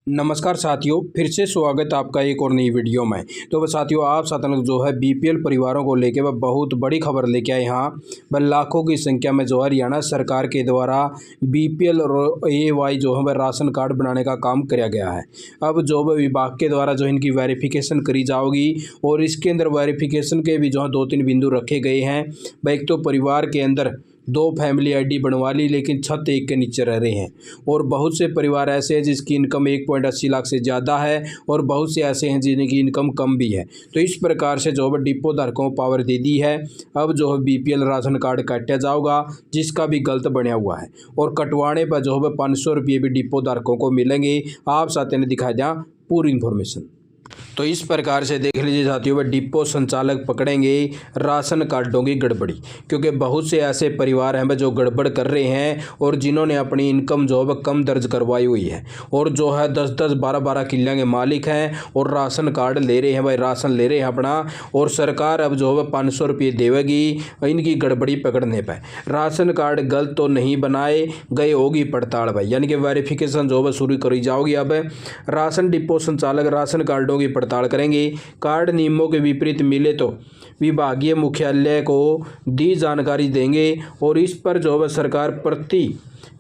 नमस्कार साथियों, फिर से स्वागत आपका एक और नई वीडियो में। तो साथियों, आप साथ में जो है बीपीएल परिवारों को लेकर वह बहुत बड़ी खबर लेके आए। यहाँ वह लाखों की संख्या में जो है हरियाणा सरकार के द्वारा बीपीएल और एवाई जो है वह राशन कार्ड बनाने का काम किया गया है। अब जो है विभाग के द्वारा जो इनकी वेरिफिकेशन करी जाओगी और इसके अंदर वेरिफिकेशन के भी जो है 2-3 बिंदु रखे गए हैं। वह एक तो परिवार के अंदर 2 फैमिली आईडी बनवा ली, लेकिन छत एक के नीचे रह रहे हैं। और बहुत से परिवार ऐसे हैं जिसकी इनकम 1.80 लाख से ज़्यादा है और बहुत से ऐसे हैं जिनकी इनकम कम भी है। तो इस प्रकार से जो है डिपो धारकों को पावर दे दी है। अब जो है बीपीएल राशन कार्ड काटा जाओगा जिसका भी गलत बना हुआ है, और कटवाने पर जो है 500 रुपये भी डिपो धारकों को मिलेंगे। आप साथ में दिखाई दें पूरी इन्फॉर्मेशन। तो इस प्रकार से देख लीजिए साथियों, वह डिपो संचालक पकड़ेंगे राशन कार्डों की गड़बड़ी, क्योंकि बहुत से ऐसे परिवार हैं जो गड़बड़ कर रहे हैं और जिन्होंने अपनी इनकम जो है कम दर्ज करवाई हुई है और जो है 10-10, 12-12 किल्ले के मालिक हैं और राशन कार्ड ले रहे हैं, भाई राशन ले रहे हैं अपना, और सरकार अब जो है 500 रुपये देवेगी इनकी गड़बड़ी पकड़ने पर। राशन कार्ड गलत तो नहीं बनाए गए, होगी पड़ताल भाई, यानी कि वेरिफिकेशन जो है शुरू करी जाओगी। अब राशन डिपो संचालक राशन कार्डों की पड़ताल करेंगे। कार्ड नियमों के विपरीत मिले तो विभागीय मुख्यालय को दी जानकारी देंगे और इस पर जो है सरकार प्रति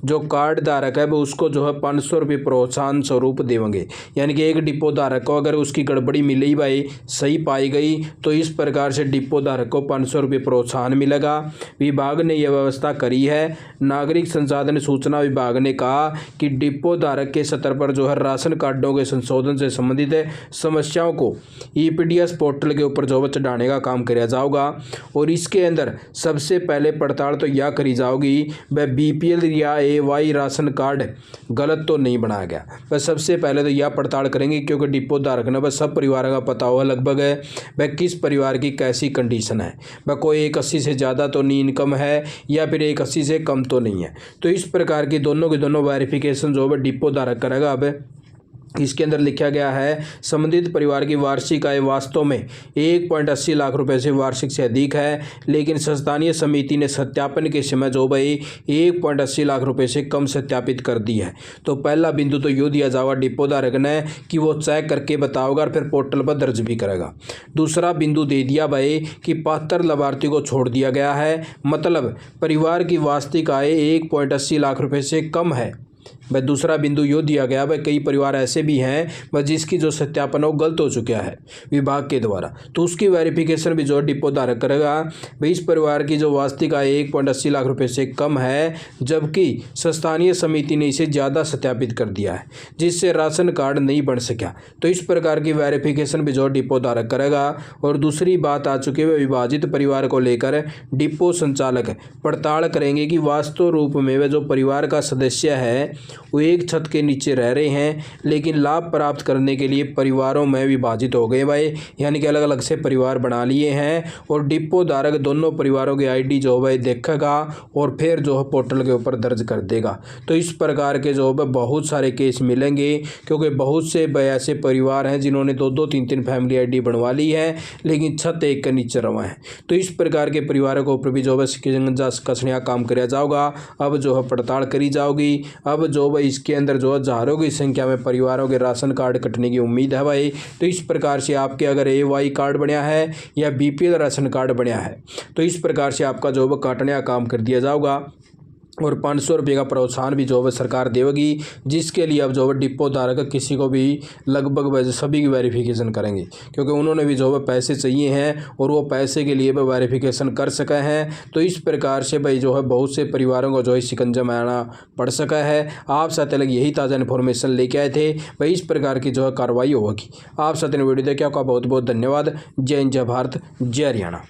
जो कार्ड धारक है वो उसको जो है 500 रुपये प्रोत्साहन स्वरूप देंगे। यानी कि एक डिपो धारक को अगर उसकी गड़बड़ी मिली भाई सही पाई गई तो इस प्रकार से डिपो धारक को 500 रुपये प्रोत्साहन मिलेगा। विभाग ने यह व्यवस्था करी है। नागरिक संसाधन सूचना विभाग ने कहा कि डिपो धारक के स्तर पर जो है राशन कार्डों के संशोधन से संबंधित समस्याओं को ईपीडीएस पोर्टल के ऊपर जो है चढ़ाने का काम किया जाएगा। और इसके अंदर सबसे पहले पड़ताल तो यह करी जाओगी वह बीपीएल या एवाई राशन कार्ड गलत तो नहीं बनाया गया। बस सबसे पहले तो यह पड़ताल करेंगे, क्योंकि डिपो धारक ने बस सब परिवार का पता होगा लगभग है वह किस परिवार की कैसी कंडीशन है। वह कोई 180 से ज़्यादा तो नहीं इनकम है या फिर 180 से कम तो नहीं है। तो इस प्रकार की दोनों की दोनों वेरिफिकेशन जो है डिपो धारक करेगा। अब इसके अंदर लिखा गया है संबंधित परिवार की वार्षिक आय वास्तव में 1.80 लाख रुपए से वार्षिक से अधिक है, लेकिन स्थानीय समिति ने सत्यापन के समय जो भाई 1.80 लाख रुपए से कम सत्यापित कर दी है। तो पहला बिंदु तो यूँ दिया जाएगा डिपो धारक ने कि वो चेक करके बताओगा और फिर पोर्टल पर दर्ज भी करेगा। दूसरा बिंदु दे दिया भाई कि पात्र लाभार्थी को छोड़ दिया गया है, मतलब परिवार की वास्तविक आय 1.80 लाख रुपए से कम है। वह दूसरा बिंदु यो दिया गया भाई कई परिवार ऐसे भी हैं वह जिसकी जो सत्यापन हो गलत हो चुका है विभाग के द्वारा, तो उसकी वेरिफिकेशन भी जो डिपो धारक करेगा। भाई इस परिवार की जो वास्तविक आय 1.80 लाख रुपए से कम है, जबकि स्थानीय समिति ने इसे ज़्यादा सत्यापित कर दिया है जिससे राशन कार्ड नहीं बन सका। तो इस प्रकार की वेरिफिकेशन भी जो डिपो धारक करेगा। और दूसरी बात आ चुकी है विभाजित परिवार को लेकर डिपो संचालक पड़ताल करेंगे कि वास्तव रूप में वह जो परिवार का सदस्य है वो एक छत के नीचे रह रहे हैं, लेकिन लाभ प्राप्त करने के लिए परिवारों में विभाजित हो गए भाई, यानी कि अलग अलग से परिवार बना लिए हैं। और डिपो धारक दोनों परिवारों के आईडी जो है देखेगा और फिर जो है पोर्टल के ऊपर दर्ज कर देगा। तो इस प्रकार के जो है बहुत सारे केस मिलेंगे, क्योंकि बहुत से ऐसे परिवार हैं जिन्होंने 2-2, 3-3 फैमिली आईडी बनवा ली है लेकिन छत एक के नीचे रवा है। तो इस प्रकार के परिवारों के ऊपर भी जो है कसनिया काम किया जाओगा। अब जो है पड़ताल करी जाओगी। अब जो भाई इसके अंदर जो हजारों की संख्या में परिवारों के राशन कार्ड कटने की उम्मीद है भाई। तो इस प्रकार से आपके अगर एवाई कार्ड बनया है या बीपीएल राशन कार्ड बनया है तो इस प्रकार से आपका जो है काटने का काम कर दिया जाएगा। और 500 रुपये का प्रोत्साहन भी जो है सरकार देगी, जिसके लिए अब जो है डिपो धारक किसी को भी लगभग सभी की वेरिफिकेशन करेंगे, क्योंकि उन्होंने भी जो है पैसे चाहिए हैं और वो पैसे के लिए भी वेरिफिकेशन कर सके हैं। तो इस प्रकार से भाई जो है बहुत से परिवारों को जो है शिकंजा में आना पड़ सका है। आप साथ अलग यही ताज़ा इन्फॉर्मेशन लेके आए थे भाई, इस प्रकार की जो है कार्रवाई होगी। आप साथ वीडियो देखे आपका बहुत बहुत धन्यवाद। जय हिंद, जय भारत, जय हरियाणा।